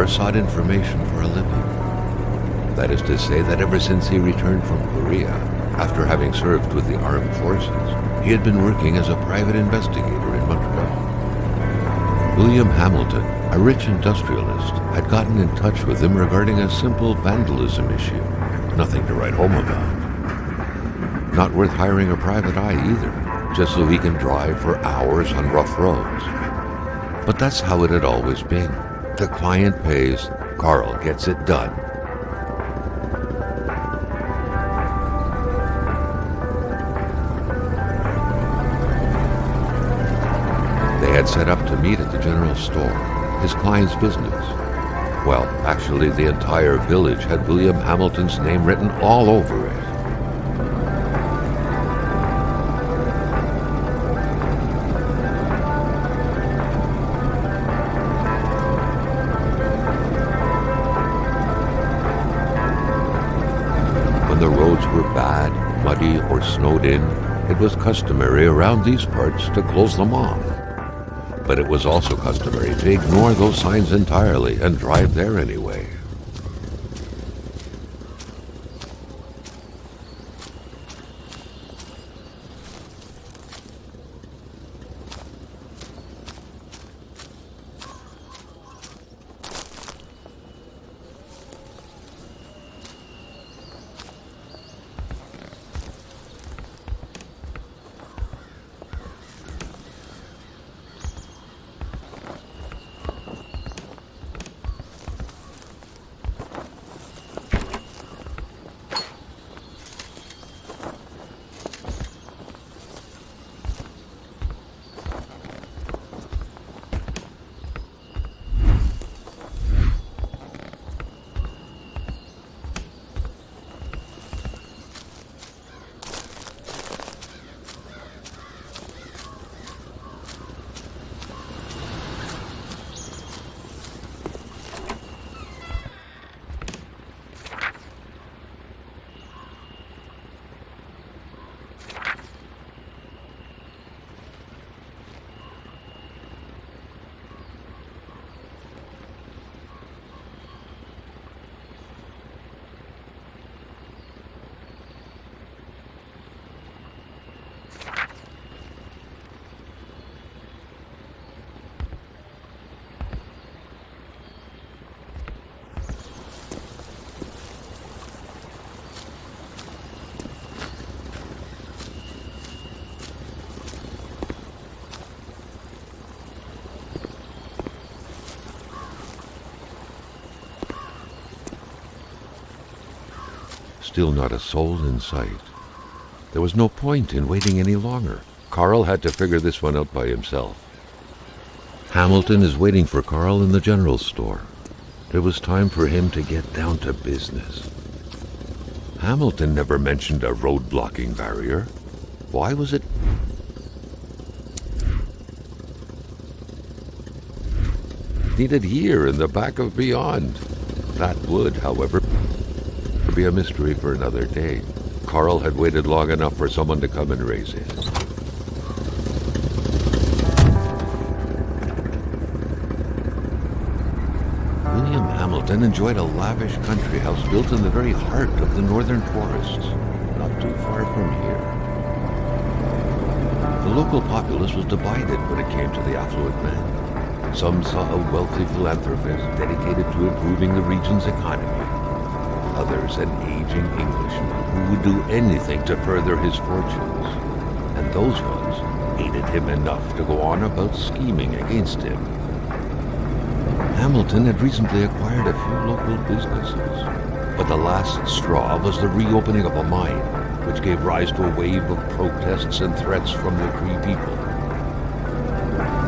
sought information for a living. That is to say that ever since he returned from Korea, after having served with the armed forces, he had been working as a private investigator in Montreal. William Hamilton, a rich industrialist, had gotten in touch with him regarding a simple vandalism issue. Nothing to write home about. Not worth hiring a private eye either, just so he can drive for hours on rough roads. But that's how it had always been. The client pays, Carl gets it done. They had set up to meet at the general store, his client's business. Well, actually, the entire village had William Hamilton's name written all over it. When the roads were bad, muddy, or snowed in, it was customary around these parts to close them off. But it was also customary to ignore those signs entirely and drive there anyway. Still not a soul in sight. There was no point in waiting any longer. Carl had to figure this one out by himself. Hamilton is waiting for Carl in the general store. It was time for him to get down to business. Hamilton never mentioned a road-blocking barrier. Why was it needed here in the back of Beyond? That would, however, be a mystery for another day. Carl had waited long enough for someone to come and raise it. William Hamilton enjoyed a lavish country house built in the very heart of the northern forests, not too far from here. The local populace was divided when it came to the affluent man. Some saw a wealthy philanthropist dedicated to improving the region's economy. Others an aging Englishman who would do anything to further his fortunes. And those ones hated him enough to go on about scheming against him. Hamilton had recently acquired a few local businesses, but the last straw was the reopening of a mine, which gave rise to a wave of protests and threats from the Cree people.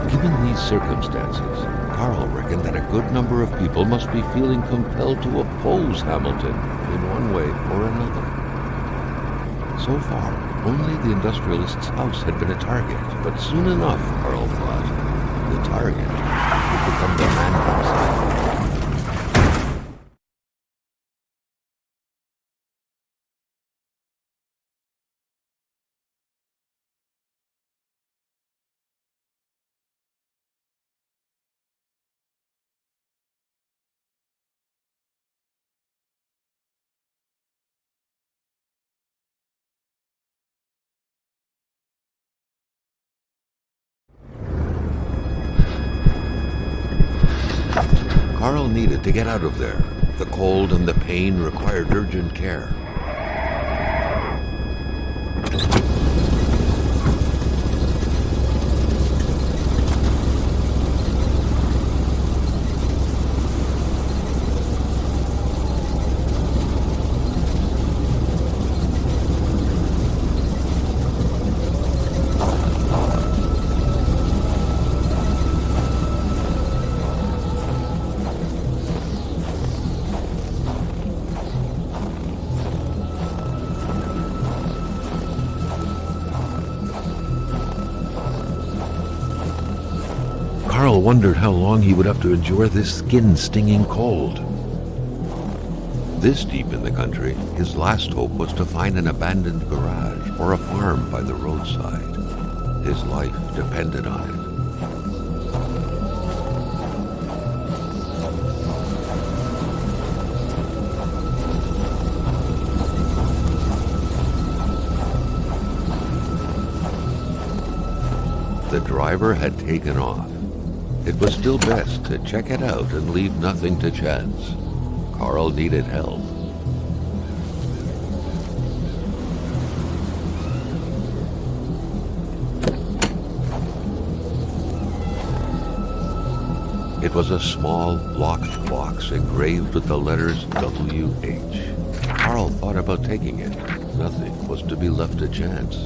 Given these circumstances, Carl reckoned that a good number of people must be feeling compelled to oppose Hamilton in one way or another. So far, only the industrialist's house had been a target, but soon enough, Carl thought, the target would become the man himself. Carl needed to get out of there. The cold and the pain required urgent care. Carl wondered how long he would have to endure this skin-stinging cold. This deep in the country, his last hope was to find an abandoned garage or a farm by the roadside. His life depended on it. The driver had taken off. It was still best to check it out and leave nothing to chance. Carl needed help. It was a small, locked box engraved with the letters W.H. Carl thought about taking it. Nothing was to be left to chance.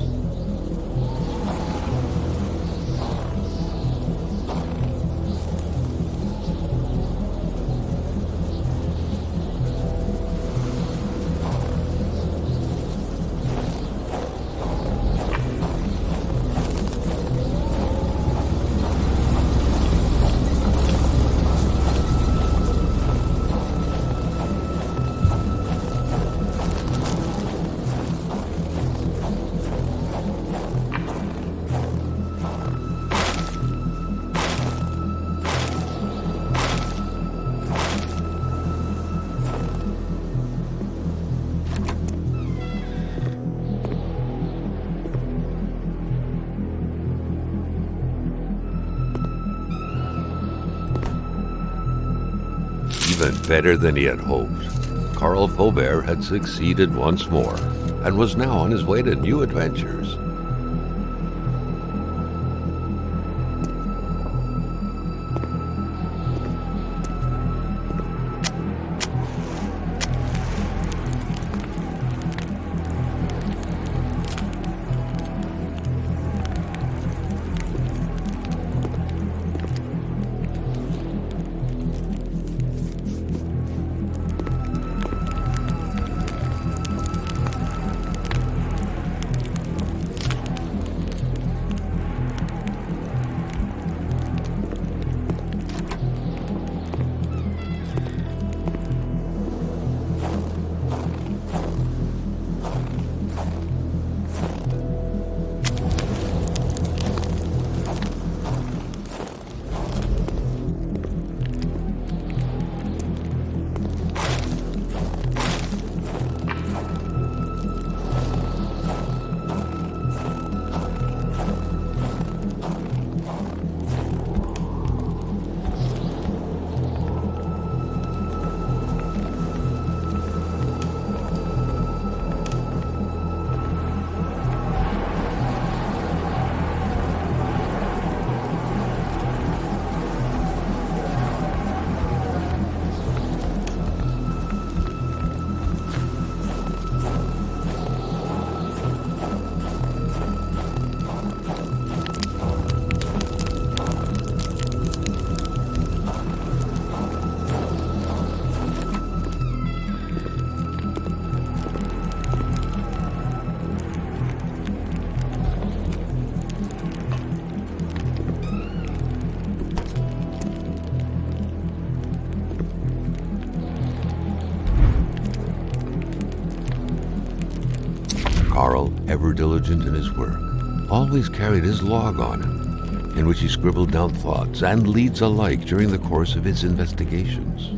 Even better than he had hoped. Carl Faubert had succeeded once more, and was now on his way to new adventures. Carl, ever diligent in his work, always carried his log on him, in which he scribbled down thoughts and leads alike during the course of his investigations.